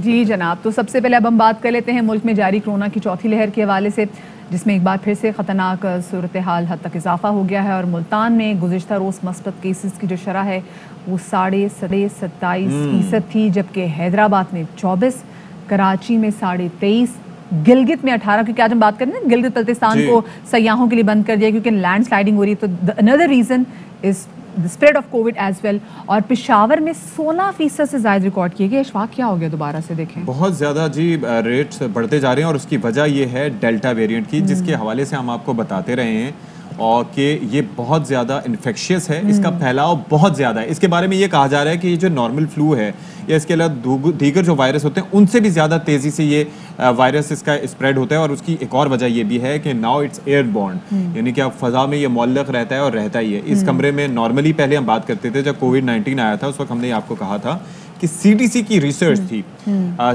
جی جناب، تو سب سے پہلے اب ہم بات کر لیتے ہیں ملک میں جاری کورونا کی چوتھی لہر کے حوالے سے، جس میں ایک بار پھر سے خطرناک صورتحال حد تک اضافہ ہو گیا ہے اور ملتان میں گزشتہ روز مثبت کیسز کی جو شرح ہے وہ 27.5% تھی، جبکہ حیدرآباد میں 24، کراچی میں 23.5، گلگت میں 18، کیونکہ آج ہم بات کریں نا گلگت بلتستان کو سیاحوں کے لیے بند کر دیا کیونکہ لینڈ سلائڈنگ ہو رہی ہے، تو another reason is the spread of COVID as well. اور پشاور میں 16% سے زائد ریکارڈ کیے گئے. اشفاق کیا ہو گیا دوبارہ سے دیکھیں؟ بہت زیادہ جی ریٹس بڑھتے جا رہے ہیں اور اس کی وجہ یہ ہے ڈیلٹا ویریئنٹ کی، جس کے حوالے سے ہم آپ کو بتاتے رہے ہیں اور کہ یہ بہت زیادہ انفیکشیس ہے، اس کا پھیلاؤ بہت زیادہ ہے. اس کے بارے میں یہ کہا جا رہا ہے کہ یہ جو نارمل فلو ہے یا اس کے علاوہ دیگر جو وائرس ہوتے ہیں ان سے بھی زیادہ تیزی سے یہ وائرس اس کا اسپریڈ ہوتا ہے. اور اس کی ایک اور وجہ یہ بھی ہے کہ ناؤ اٹس ایئر بورن، یعنی کہ اب فضا میں یہ معلق رہتا ہے اور رہتا ہی ہے. اس کمرے میں نارملی پہلے ہم بات کرتے تھے جب کووڈ-19 آیا تھا، اس وقت ہم نے آپ کو کہا تھا کہ CDC کی ریسرچ تھی،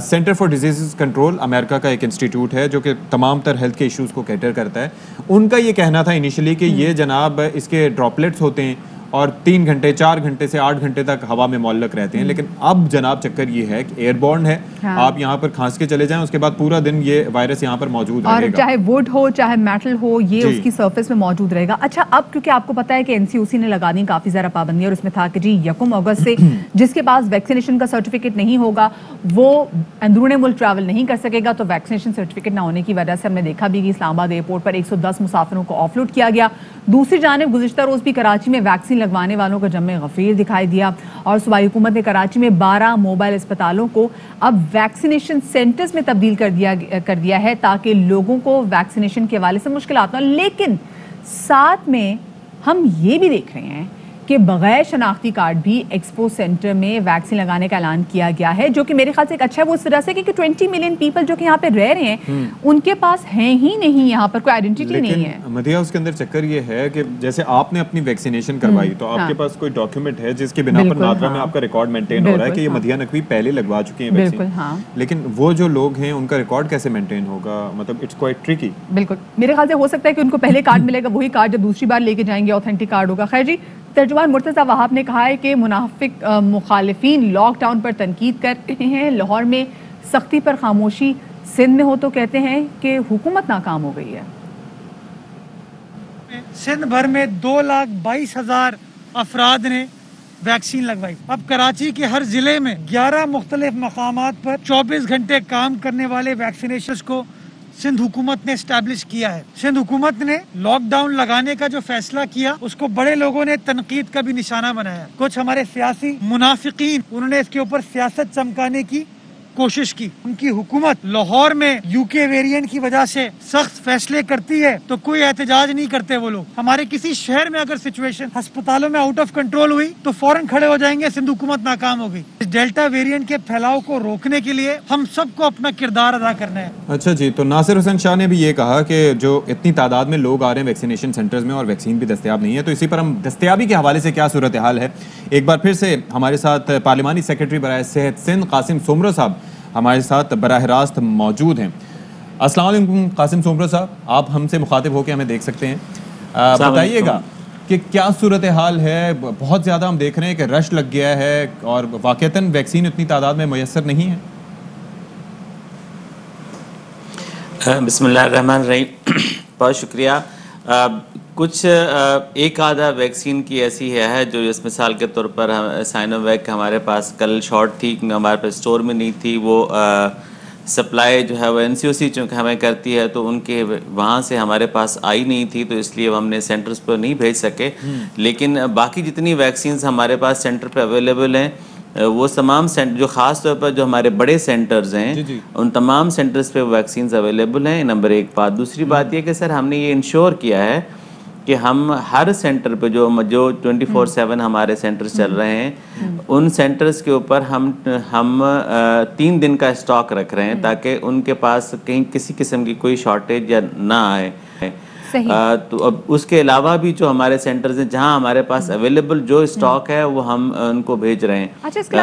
سینٹر فار ڈیزیز کنٹرول، امریکہ کا ایک انسٹیٹیوٹ ہے جو کہ تمام تر ہیلتھ کے ایشوز کو کیٹر کرتا ہے. ان کا یہ کہنا تھا انیشلی کہ یہ جناب اس کے ڈراپلیٹس ہوتے ہیں اور 3 گھنٹے 4 گھنٹے سے 8 گھنٹے تک ہوا میں معلق رہتے ہیں. لیکن اب جناب چکر یہ ہے کہ ایئر بورن ہے، آپ یہاں پر کھانس کے چلے جائیں، اس کے بعد پورا دن یہ وائرس یہاں پر موجود رہے گا، اور چاہے ووڈ ہو چاہے میٹل ہو، یہ اس کی سرفیس میں موجود رہے گا. اچھا، اب کیونکہ آپ کو پتا ہے کہ NCOC نے لگا دی کافی زیادہ پابندی، اور اس میں تھا کہ جی 1 اگست سے جس کے پاس ویکسینیشن کا سرٹیفکیٹ نہیں ہوگا وہ اندرون ملک ٹریول نہیں کر سکے گا. تو ویکسینیشن سرٹیفکیٹ نہ ہونے کی وجہ سے ہم نے دیکھا بھی کہ اسلام آباد ایئرپورٹ پر 110 مسافروں کو آف لوڈ کیا گیا. دوسری جانب گزشتہ روز بھی کراچی میں ویکسین لگوانے والوں کا جمع غفیر دکھائی دیا، اور صوبائی حکومت نے کراچی میں 12 موبائل اسپتالوں کو اب ویکسینیشن سینٹرز میں تبدیل کر دیا ہے تاکہ لوگوں کو ویکسینیشن کے حوالے سے مشکلات نہ ہوں. لیکن ساتھ میں ہم یہ بھی دیکھ رہے ہیں کہ بغیر شناختی کارڈ بھی ایکسپو سینٹر میں ویکسین لگانے کا اعلان کیا گیا ہے، جو کہ میرے خیال سے ایک اچھا ہے وہ اس وجہ سے کہ 20 ملین پیپل جو کہ یہاں پہ رہ رہے ہیں ان کے پاس ہیں ہی نہیں یہاں پر کوئی آئیڈینٹی نہیں ہے. مدیہ اس کے اندر چکر یہ ہے کہ جیسے آپ نے اپنی ویکسینیشن کروائی تو آپ کے پاس کوئی ڈاکیومنٹ ہے جس کے بنا پر نادرا میں آپ کا ریکارڈ مینٹین ہو رہا ہے کہ یہ مدیہ نقوی پہلے لگوا چکے ہیں ویکسین، لیکن وہ جو لوگ ہیں ان کا ریکارڈ کیسے مینٹین ہوگا؟ مطلب اٹس کوائٹ ٹرکی. بالکل، میرے خیال سے ہو سکتا ہے کہ ان کو پہلے کارڈ ملے گا، وہی کارڈ جب دوسری بار لے کے جائیں گے اوتھینٹک کارڈ ہوگا. خیر جی، ترجمان مرتضیٰ وہاب نے کہا ہے کہ منافق مخالفین لاک ڈاؤن پر تنقید کر رہے ہیں. لاہور میں سختی پر خاموشی، سندھ میں ہو تو کہتے ہیں کہ حکومت ناکام ہو گئی ہے. سندھ بھر میں 2,22,000 افراد نے ویکسین لگوائی. اب کراچی کے ہر ضلع میں 11 مختلف مقامات پر 24 گھنٹے کام کرنے والے ویکسینیشنز کو سندھ حکومت نے اسٹیبلش کیا ہے. سندھ حکومت نے لاک ڈاؤن لگانے کا جو فیصلہ کیا اس کو بڑے لوگوں نے تنقید کا بھی نشانہ بنایا. کچھ ہمارے سیاسی منافقین انہوں نے اس کے اوپر سیاست چمکانے کی کوشش کی. ان کی حکومت لاہور میں UK ویرینٹ کی وجہ سے سخت فیصلے کرتی ہے تو کوئی احتجاج نہیں کرتے وہ لوگ. ہمارے کسی شہر میں اگر سچویشن ہسپتالوں میں آؤٹ آف کنٹرول ہوئی تو فوراً کھڑے ہو جائیں گے سندھ حکومت ناکام ہو گئی. اس ڈیلٹا ویرینٹ کے پھیلاؤ کو روکنے کے لیے ہم سب کو اپنا کردار ادا کرنا ہے. اچھا جی، تو ناصر حسین شاہ نے بھی یہ کہا کہ جو اتنی تعداد میں لوگ آ رہے ہیں ویکسینیشن سینٹرز میں اور ویکسین بھی دستیاب نہیں ہے، تو اسی پر ہم دستیابی کے حوالے سے کیا صورتحال ہے. ایک بار پھر سے ہمارے ساتھ پارلیمانی سیکرٹری برائے صحت سندھ قاسم سومرو صاحب ہمارے ساتھ براہ راست موجود ہیں. السلام علیکم قاسم سومرو صاحب، آپ ہم سے مخاطب ہو کے ہمیں دیکھ سکتے ہیں. بتائیے گا کہ کیا صورتحال ہے؟ بہت زیادہ ہم دیکھ رہے ہیں کہ رش لگ گیا ہے اور واقعتاً ویکسین اتنی تعداد میں میسر نہیں ہے. بسم اللہ الرحمن الرحیم. بہت شکریہ. کچھ ایک آدھا ویکسین کی ایسی ہے جو اس مثال کے طور پر سائنو ویک ہمارے پاس کل شارٹ تھی کیونکہ ہمارے پاس اسٹور میں نہیں تھی. وہ سپلائی جو ہے وہ NCOC چونکہ ہمیں کرتی ہے تو ان کے وہاں سے ہمارے پاس آئی نہیں تھی تو اس لیے ہم نے سینٹرز پر نہیں بھیج سکے. لیکن باقی جتنی ویکسینز ہمارے پاس سینٹر پہ اویلیبل ہیں وہ تمام سینٹر جو خاص طور پر جو ہمارے بڑے سینٹرز ہیں ان تمام سینٹرز پہ ویکسینز اویلیبل ہیں. نمبر ایک بات. دوسری بات یہ کہ سر ہم نے یہ انشور کیا ہے کہ ہم ہر سینٹر پہ جو 24/7 ہمارے سینٹرز چل رہے ہیں ان سینٹرز کے اوپر ہم 3 دن کا اسٹاک رکھ رہے ہیں تاکہ ان کے پاس کہیں کسی قسم کی کوئی شارٹیج یا نہ آئے. تو اب اس کے علاوہ بھی جو ہمارے سینٹرز ہیں جہاں ہمارے پاس اویلیبل جو اسٹاک ہے وہ ہم ان کو بھیج رہے ہیں.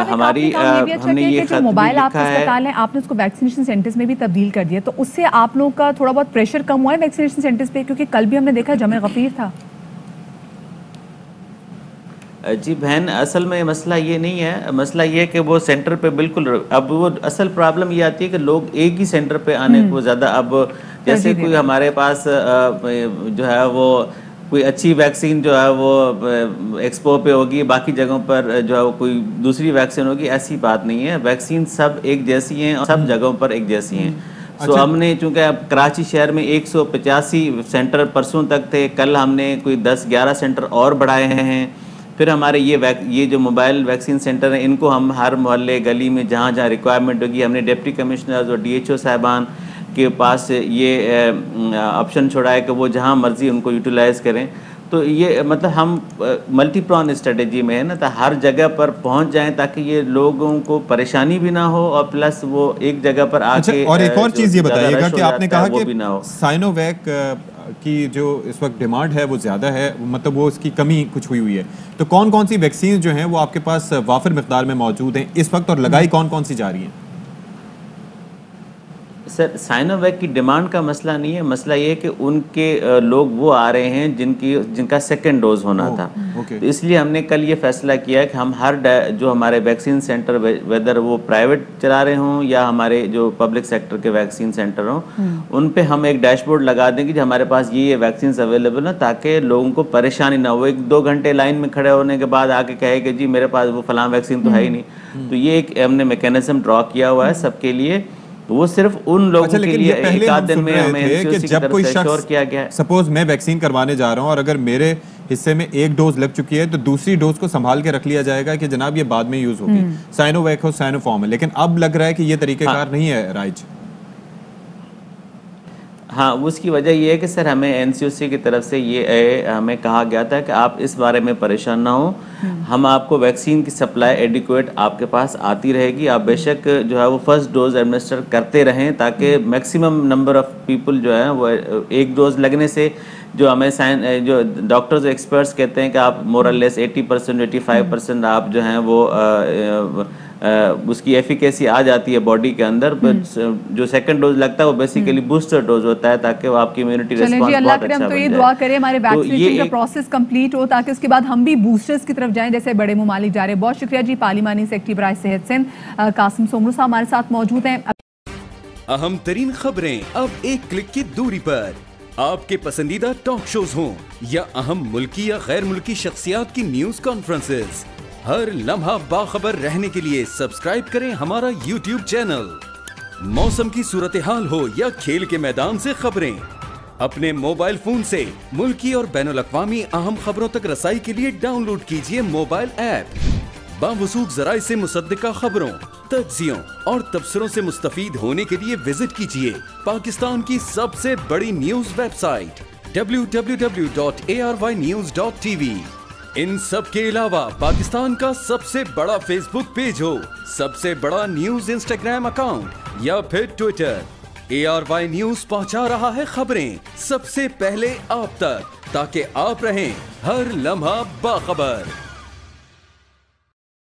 ہماری ہم نے یہ خط موبائل آپ اسپتال ہیں آپ نے اس کو ویکسینیشن سینٹرز میں بھی تبدیل کر دیا، تو اس سے آپ لوگوں کا تھوڑا بہت پریشر کم ہوا ہے ویکسینیشن سینٹرز پہ؟ کیونکہ کل بھی ہم نے دیکھا جمع غفیر تھا. جی بہن، اصل میں مسئلہ یہ نہیں ہے، مسئلہ یہ ہے کہ وہ سینٹر پہ بالکل، اب وہ اصل پرابلم یہ آتی ہے کہ لوگ ایک ہی سینٹر پہ آنے کو زیادہ، اب جیسے کوئی ہمارے پاس جو ہے وہ کوئی اچھی ویکسین جو ہے وہ ایکسپو پہ ہوگی، باقی جگہوں پر جو ہے وہ کوئی دوسری ویکسین ہوگی، ایسی بات نہیں ہے. ویکسین سب ایک جیسی ہیں اور سب جگہوں پر ایک جیسی ہیں. سو ہم نے چونکہ اب کراچی شہر میں 185 سینٹر پرسوں تک تھے، کل ہم نے کوئی 10-11 سینٹر اور بڑھائے ہیں. پھر ہمارے یہ جو موبائل ویکسین سینٹر ہیں ان کو ہم ہر محلے گلی میں جہاں جہاں ریکوائرمنٹ ہوگی، ہم نے ڈپٹی کمشنرز اور DHO صاحبان کے پاس یہ آپشن چھوڑا ہے کہ وہ جہاں مرضی ان کو یوٹیلائز کریں. تو یہ مطلب ہم ملٹی پران اسٹریٹجی میں ہے نا، تو ہر جگہ پر پہنچ جائیں تاکہ یہ لوگوں کو پریشانی بھی نہ ہو اور پلس وہ ایک جگہ پر آ کے. اور ایک اور چیز یہ بتائیے گا کہ آپ نے کہا کہ سائنو ویک کی جو اس وقت ڈیمانڈ ہے وہ زیادہ ہے، مطلب وہ اس کی کمی کچھ ہوئی ہے، تو کون کون سی ویکسین جو ہیں وہ آپ کے پاس وافر مقدار میں موجود ہیں اس وقت، اور لگائی کون کون سی جا رہی ہیں؟ سر سائنو ویک کی ڈیمانڈ کا مسئلہ نہیں ہے، مسئلہ یہ ہے کہ ان کے لوگ وہ آ رہے ہیں جن کا سیکنڈ ڈوز ہونا تھا. تو اس لیے ہم نے کل یہ فیصلہ کیا ہے کہ ہم ہر جو ہمارے ویکسین سینٹر ویدر وہ پرائیویٹ چلا رہے ہوں یا ہمارے جو پبلک سیکٹر کے ویکسین سینٹر ہوں، ان پہ ہم ایک ڈیش بورڈ لگا دیں گے کہ ہمارے پاس یہ ویکسینز اویلیبل ہیں، تاکہ لوگوں کو پریشانی نہ ہو. 1-2 گھنٹے لائن میں کھڑے ہونے کے بعد آ کے کہے کہ جی میرے پاس وہ فلاں ویکسین تو ہے ہی نہیں. تو یہ ایک ہم نے میکینزم ڈرا کیا ہوا ہے سب کے لیے. وہ صرف ان لوگوں کے لیے ایک آدھ دن میں ہمیں NCOC کی طرف سے شور کیا گیا ہے. سپوز میں ویکسین کروانے جا رہا ہوں اور اگر میرے حصے میں ایک ڈوز لگ چکی ہے تو دوسری ڈوز کو سنبھال کے رکھ لیا جائے گا کہ جناب یہ بعد میں یوز ہوگی، سائنو ویک ہو سائنو فارم ہے. لیکن اب لگ رہا ہے کہ یہ طریقہ کار نہیں ہے رائج. ہاں، اس کی وجہ یہ ہے کہ سر ہمیں NCOC کی طرف سے یہ ہمیں کہا گیا تھا کہ آپ اس بارے میں پریشان نہ ہوں، ہم آپ کو ویکسین کی سپلائی ایڈیکویٹ آپ کے پاس آتی رہے گی. آپ بے شک جو ہے وہ فرسٹ ڈوز ایڈمنسٹر کرتے رہیں تاکہ میکسیمم نمبر آف پیپل جو ہیں وہ ایک ڈوز لگنے سے جو ہمیں جو ڈاکٹرز ایکسپرٹس کہتے ہیں کہ آپ مور اور لیس 80% 85% آپ جو ہیں وہ اس کی ایفیکیسی آ جاتی ہے باڈی کے اندر. جو سیکنڈ ڈوز لگتا ہے وہ بیسیکلی بوسٹر ڈوز ہوتا ہے تاکہ وہ آپ کی امیونٹی ریسپانس بہت اچھا بن جائے. تو یہ دعا کریں ہمارے ویکسینیشن کا پروسیس کمپلیٹ ہو تاکہ اس کے بعد ہم بھی بوسٹرز کی طرف جائیں جیسے بڑے ممالک جا رہے ہیں. بہت شکریہ جی. پارلیمانی سیکرٹری برائے صحت سندھ قاسم سومرو صاحب ہمارے ساتھ موجود ہیں. اہم ترین خبریں اب ایک کلک کی دوری پر. آپ کے پسندیدہ ٹاک شوز ہوں یا اہم ملکی یا غیر ملکی شخصیات کی نیوز کانفرنسز، ہر لمحہ باخبر رہنے کے لیے سبسکرائب کریں ہمارا YouTube چینل. موسم کی صورتحال ہو یا کھیل کے میدان سے خبریں، اپنے موبائل فون سے ملکی اور بین الاقوامی اہم خبروں تک رسائی کے لیے ڈاؤن لوڈ کیجیے موبائل ایپ. باوثوق ذرائع سے مصدقہ خبروں، تجزیوں اور تبصروں سے مستفید ہونے کے لیے وزٹ کیجیے پاکستان کی سب سے بڑی نیوز ویب سائٹ www.arYnews.tv. ان سب کے علاوہ پاکستان کا سب سے بڑا فیس بک پیج ہو، سب سے بڑا نیوز انسٹاگرام اکاؤنٹ یا پھر ٹویٹر، ARY نیوز پہنچا رہا ہے خبریں سب سے پہلے آپ تک تاکہ آپ رہیں ہر لمحہ باخبر.